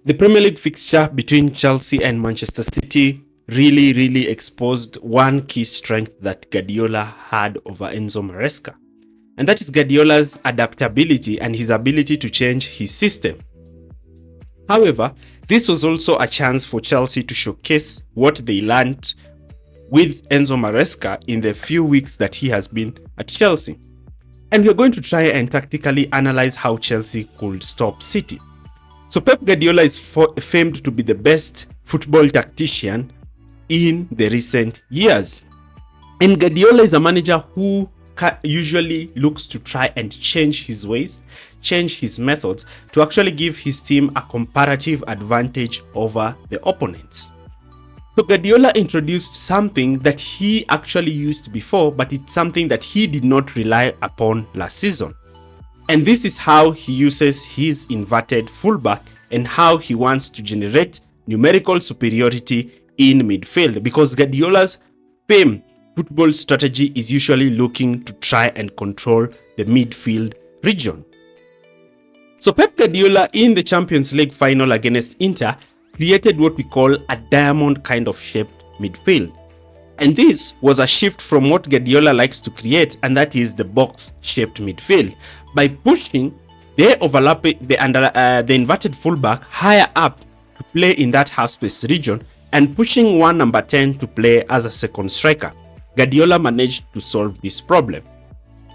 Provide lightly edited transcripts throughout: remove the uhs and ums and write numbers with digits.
The Premier League fixture between Chelsea and Manchester City really exposed one key strength that Guardiola had over Enzo Maresca. And that is Guardiola's adaptability and his ability to change his system. However, this was also a chance for Chelsea to showcase what they learned with Enzo Maresca in the few weeks that he has been at Chelsea. And we're going to try and tactically analyze how Chelsea could stop City. So Pep Guardiola is famed to be the best football tactician in the recent years. And Guardiola is a manager who usually looks to try and change his ways, change his methods to actually give his team a comparative advantage over the opponents. So Guardiola introduced something that he actually used before, but it's something that he did not rely upon last season. And this is how he uses his inverted fullback and how he wants to generate numerical superiority in midfield, because Guardiola's famed football strategy is usually looking to try and control the midfield region. So Pep Guardiola in the Champions League final against Inter created what we call a diamond kind of shaped midfield. And this was a shift from what Guardiola likes to create, and that is the box-shaped midfield, by pushing the inverted fullback higher up to play in that half-space region and pushing one number 10 to play as a second striker. Guardiola managed to solve this problem.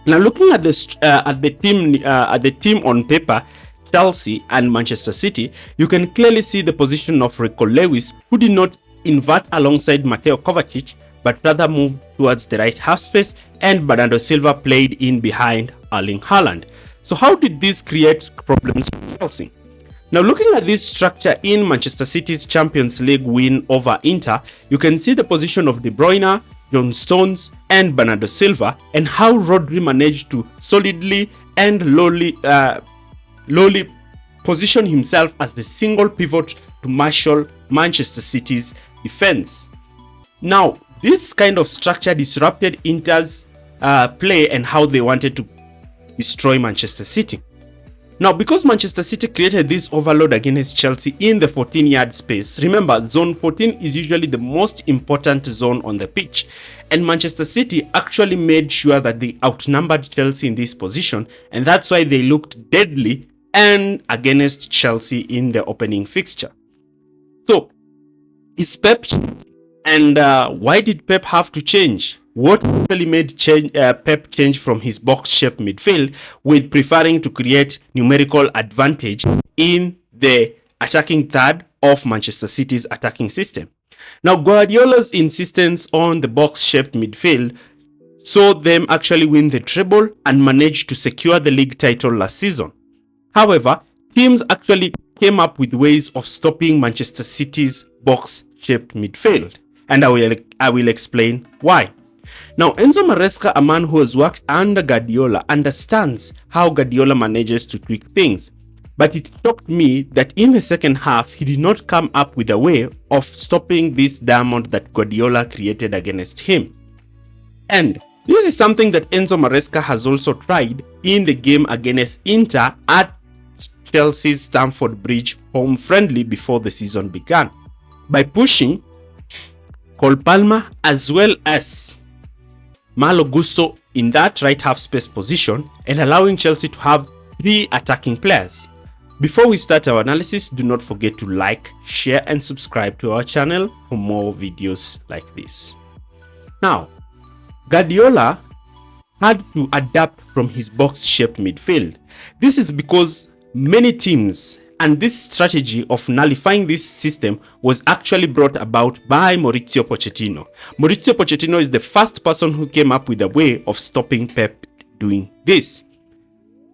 Now, looking at the team on paper, Chelsea and Manchester City, you can clearly see the position of Rico Lewis, who did not invert alongside Mateo Kovacic, but rather moved towards the right half space, and Bernardo Silva played in behind Erling Haaland. So how did this create problems for Chelsea? Now, looking at this structure in Manchester City's Champions League win over Inter, you can see the position of De Bruyne, John Stones, and Bernardo Silva, and how Rodri managed to solidly and lowly position himself as the single pivot to marshal Manchester City's defense. Now, this kind of structure disrupted Inter's play and how they wanted to destroy Manchester City. Now, because Manchester City created this overload against Chelsea in the 14-yard space, remember, zone 14 is usually the most important zone on the pitch, and Manchester City actually made sure that they outnumbered Chelsea in this position, and that's why they looked deadly and against Chelsea in the opening fixture. So, is Pep, and why did Pep have to change? What actually made Pep change from his box-shaped midfield, with preferring to create numerical advantage in the attacking third of Manchester City's attacking system? Now, Guardiola's insistence on the box-shaped midfield saw them actually win the treble and manage to secure the league title last season. However, teams actually came up with ways of stopping Manchester City's box-shaped midfield, and I will explain why. Now, Enzo Maresca, a man who has worked under Guardiola, understands how Guardiola manages to tweak things. But it shocked me that in the second half, he did not come up with a way of stopping this diamond that Guardiola created against him. And this is something that Enzo Maresca has also tried in the game against Inter at Chelsea's Stamford Bridge home friendly before the season began, by pushing Cole Palmer as well as Malo Gusto in that right half space position and allowing Chelsea to have 3 attacking players. Before we start our analysis, do not forget to like, share and subscribe to our channel for more videos like this. Now, Guardiola had to adapt from his box-shaped midfield. This is because many teams, and this strategy of nullifying this system was actually brought about by Maurizio Pochettino. Maurizio Pochettino is the first person who came up with a way of stopping Pep doing this.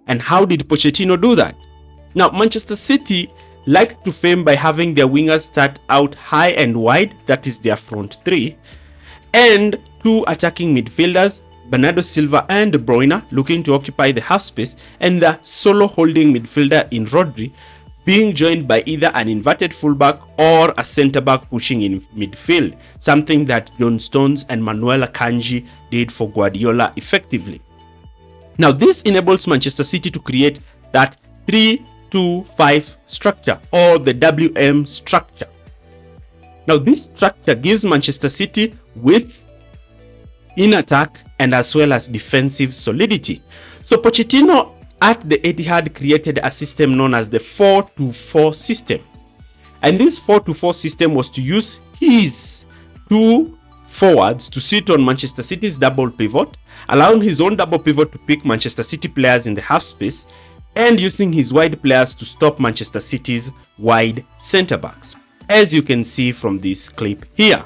And how did Pochettino do that? Now, Manchester City like to fame by having their wingers start out high and wide, that is their front 3, and 2 attacking midfielders, Bernardo Silva and De Bruyne, looking to occupy the half space, and the solo holding midfielder in Rodri, being joined by either an inverted fullback or a centre-back pushing in midfield, something that John Stones and Manuel Akanji did for Guardiola effectively. Now, this enables Manchester City to create that 3 4-2-5 structure, or the WM structure. Now, this structure gives Manchester City width in attack and as well as defensive solidity. So Pochettino at the Etihad created a system known as the 4-2-4 system. And this 4-2-4 system was to use his two forwards to sit on Manchester City's double pivot, allowing his own double pivot to pick Manchester City players in the half space, and using his wide players to stop Manchester City's wide centre backs, as you can see from this clip here.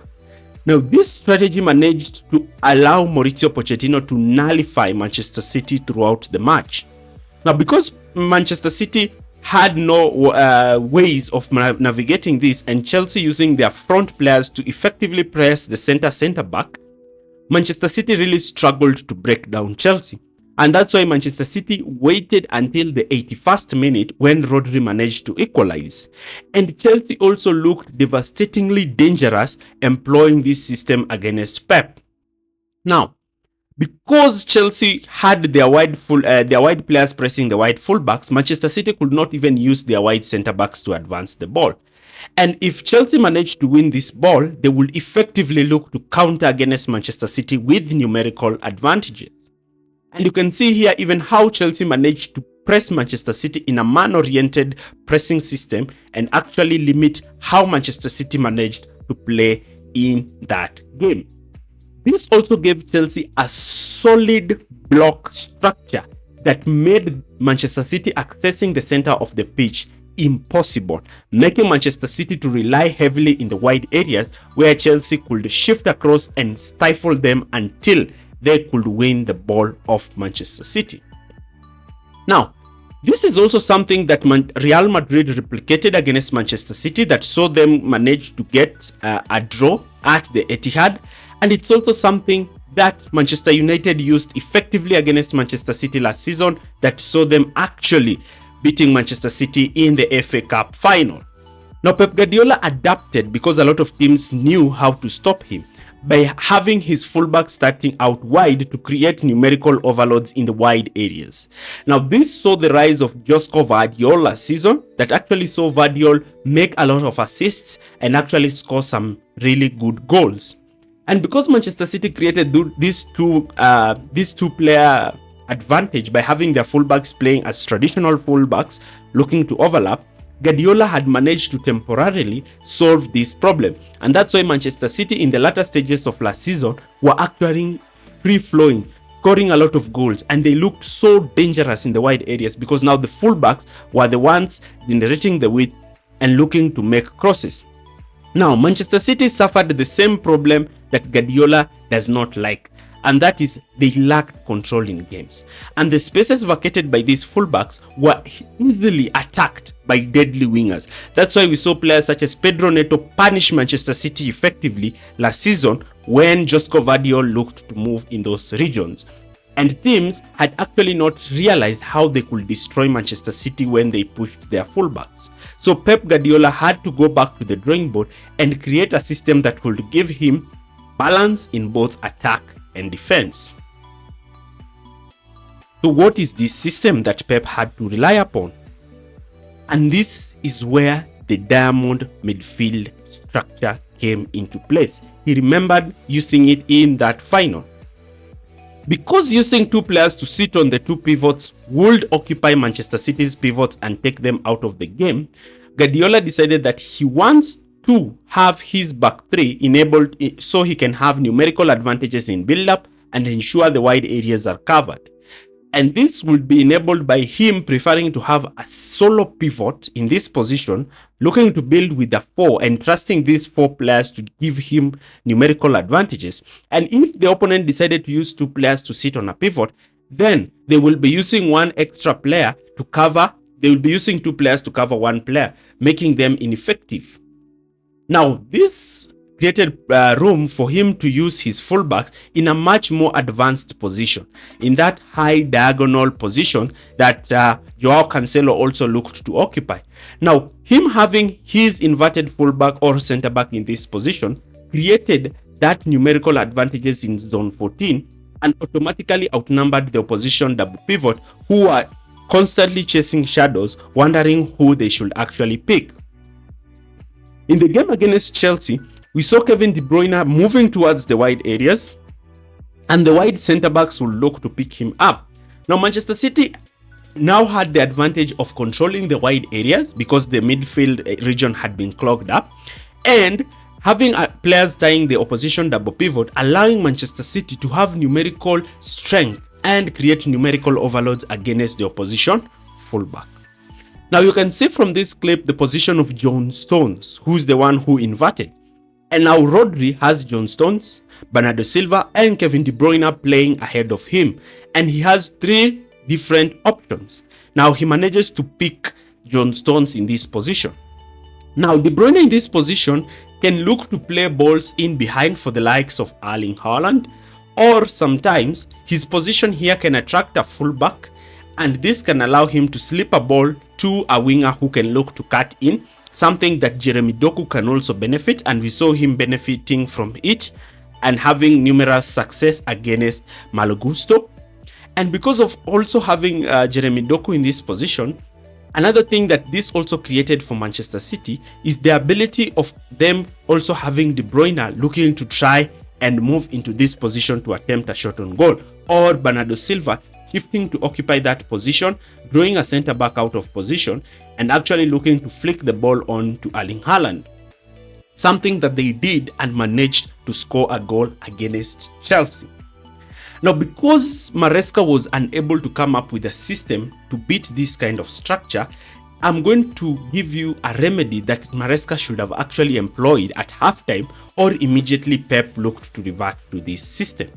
Now, this strategy managed to allow Mauricio Pochettino to nullify Manchester City throughout the match. Now, because Manchester City had no ways of navigating this, and Chelsea using their front players to effectively press the centre back, Manchester City really struggled to break down Chelsea. And that's why Manchester City waited until the 81st minute when Rodri managed to equalize. And Chelsea also looked devastatingly dangerous employing this system against Pep. Now, because Chelsea had their wide players pressing the wide fullbacks, Manchester City could not even use their wide centre backs to advance the ball. And if Chelsea managed to win this ball, they would effectively look to counter against Manchester City with numerical advantages. And you can see here even how Chelsea managed to press Manchester City in a man-oriented pressing system and actually limit how Manchester City managed to play in that game. This also gave Chelsea a solid block structure that made Manchester City accessing the center of the pitch impossible, making Manchester City to rely heavily in the wide areas where Chelsea could shift across and stifle them until they could win the ball off Manchester City. Now, this is also something that Real Madrid replicated against Manchester City that saw them manage to get a draw at the Etihad, and it's also something that Manchester United used effectively against Manchester City last season that saw them actually beating Manchester City in the FA Cup final. Now, Pep Guardiola adapted because a lot of teams knew how to stop him by having his fullback starting out wide to create numerical overloads in the wide areas. Now, this saw the rise of Josko Guardiola last season that actually saw Guardiola make a lot of assists and actually score some really good goals. And because Manchester City created these two player advantage by having their fullbacks playing as traditional fullbacks looking to overlap, Guardiola had managed to temporarily solve this problem, and that's why Manchester City in the latter stages of last season were actually free-flowing, scoring a lot of goals, and they looked so dangerous in the wide areas because now the fullbacks were the ones generating the width and looking to make crosses. Now, Manchester City suffered the same problem that Guardiola does not like, and that is they lacked control in games. And the spaces vacated by these fullbacks were easily attacked by deadly wingers. That's why we saw players such as Pedro Neto punish Manchester City effectively last season when Josko Guardiola looked to move in those regions. And teams had actually not realized how they could destroy Manchester City when they pushed their fullbacks. So Pep Guardiola had to go back to the drawing board and create a system that could give him balance in both attack and defense. So what is this system that Pep had to rely upon? And this is where the diamond midfield structure came into place. He remembered using it in that final. Because using two players to sit on the two pivots would occupy Manchester City's pivots and take them out of the game, Guardiola decided that he wants to have his back three enabled so he can have numerical advantages in build-up and ensure the wide areas are covered. And this would be enabled by him preferring to have a solo pivot in this position, looking to build with a 4 and trusting these 4 players to give him numerical advantages. And if the opponent decided to use 2 players to sit on a pivot, then they will be using one extra player to cover, they will be using 2 players to cover 1 player, making them ineffective. Now, this created room for him to use his fullback in a much more advanced position, in that high diagonal position that Joao Cancelo also looked to occupy. Now, him having his inverted fullback or center back in this position created that numerical advantages in zone 14 and automatically outnumbered the opposition double pivot, who are constantly chasing shadows, wondering who they should actually pick. In the game against Chelsea, we saw Kevin De Bruyne moving towards the wide areas, and the wide centre-backs will look to pick him up. Now, Manchester City now had the advantage of controlling the wide areas because the midfield region had been clogged up, and having players tying the opposition double pivot, allowing Manchester City to have numerical strength and create numerical overloads against the opposition fullback. Now you can see from this clip the position of John Stones, who's the one who inverted. And now Rodri has John Stones, Bernardo Silva, and Kevin De Bruyne playing ahead of him. And he has 3 different options. Now he manages to pick John Stones in this position. Now De Bruyne in this position can look to play balls in behind for the likes of Erling Haaland, or sometimes his position here can attract a fullback, and this can allow him to slip a ball to a winger who can look to cut in, something that Jeremy Doku can also benefit, and we saw him benefiting from it and having numerous success against Malo Gusto. And because of also having Jeremy Doku in this position, another thing that this also created for Manchester City is the ability of them also having De Bruyne looking to try and move into this position to attempt a shot on goal, or Bernardo Silva shifting to occupy that position, drawing a centre back out of position and actually looking to flick the ball on to Erling Haaland. Something that they did and managed to score a goal against Chelsea. Now, because Maresca was unable to come up with a system to beat this kind of structure, I'm going to give you a remedy that Maresca should have actually employed at halftime, or immediately Pep looked to revert to this system.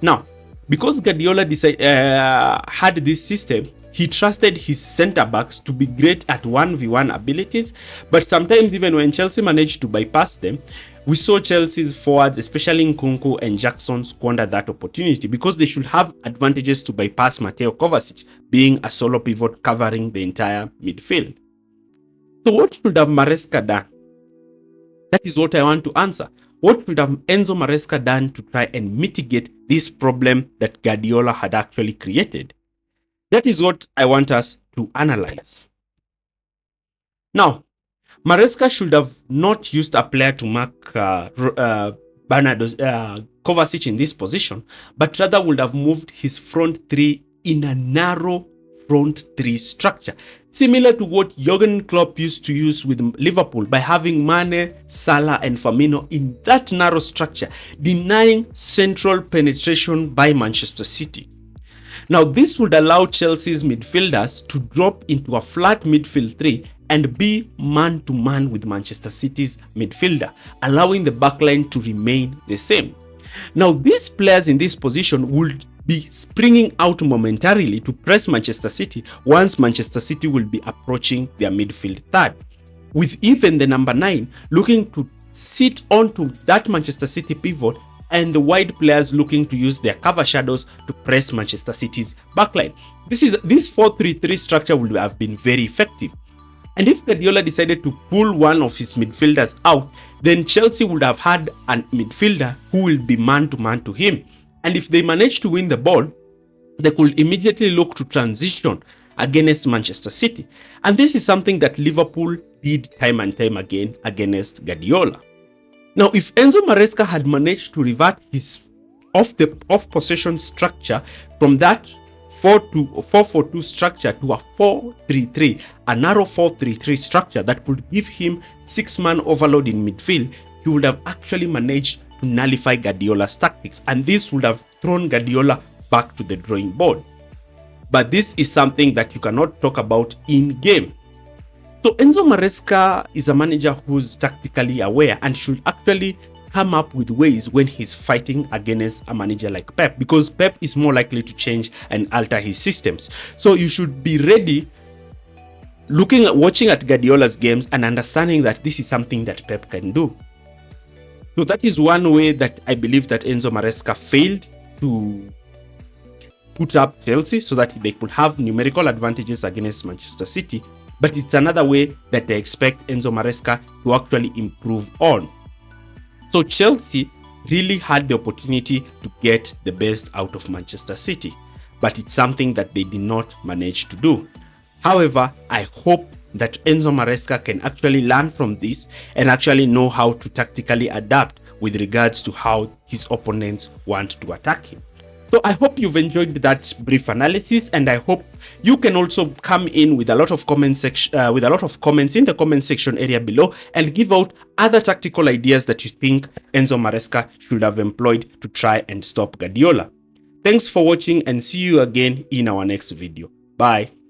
Now, because Guardiola had this system, he trusted his centre-backs to be great at 1v1 abilities, but sometimes even when Chelsea managed to bypass them, we saw Chelsea's forwards, especially Nkunku and Jackson, squander that opportunity because they should have advantages to bypass Mateo Kovacic, being a solo pivot covering the entire midfield. So what should have Maresca done? That is what I want to answer. What should have Enzo Maresca done to try and mitigate this problem that Guardiola had actually created? That is what I want us to analyze. Now, Maresca should have not used a player to mark Bernardo Kovacic in this position, but rather would have moved his front 3 in a narrow front 3 structure, similar to what Jurgen Klopp used to use with Liverpool by having Mane, Salah and Firmino in that narrow structure, denying central penetration by Manchester City. Now, this would allow Chelsea's midfielders to drop into a flat midfield 3 and be man-to-man with Manchester City's midfielder, allowing the backline to remain the same. Now, these players in this position would be springing out momentarily to press Manchester City once Manchester City will be approaching their midfield third, with even the number 9 looking to sit onto that Manchester City pivot and the wide players looking to use their cover shadows to press Manchester City's backline. This 4-3-3 structure would have been very effective. And if Guardiola decided to pull one of his midfielders out, then Chelsea would have had a midfielder who will be man-to-man to him. And if they manage to win the ball, they could immediately look to transition against Manchester City. And this is something that Liverpool did time and time again against Guardiola. Now, if Enzo Maresca had managed to revert his off-possession structure from that 4-4-2 structure to a 4-3-3, a narrow 4-3-3 structure that could give him 6-man overload in midfield, he would have actually managed to nullify Guardiola's tactics, and this would have thrown Guardiola back to the drawing board. But this is something that you cannot talk about in game. So Enzo Maresca is a manager who's tactically aware and should actually come up with ways when he's fighting against a manager like Pep, because Pep is more likely to change and alter his systems. So you should be ready, watching at Guardiola's games and understanding that this is something that Pep can do. So that is one way that I believe that Enzo Maresca failed to put up Chelsea so that they could have numerical advantages against Manchester City. But it's another way that they expect Enzo Maresca to actually improve on. So Chelsea really had the opportunity to get the best out of Manchester City. but it's something that they did not manage to do. However, I hope that Enzo Maresca can actually learn from this and actually know how to tactically adapt with regards to how his opponents want to attack him. So I hope you've enjoyed that brief analysis, and I hope you can also come in with a lot of comments in the comment section area below and give out other tactical ideas that you think Enzo Maresca should have employed to try and stop Guardiola. Thanks for watching, and see you again in our next video. Bye.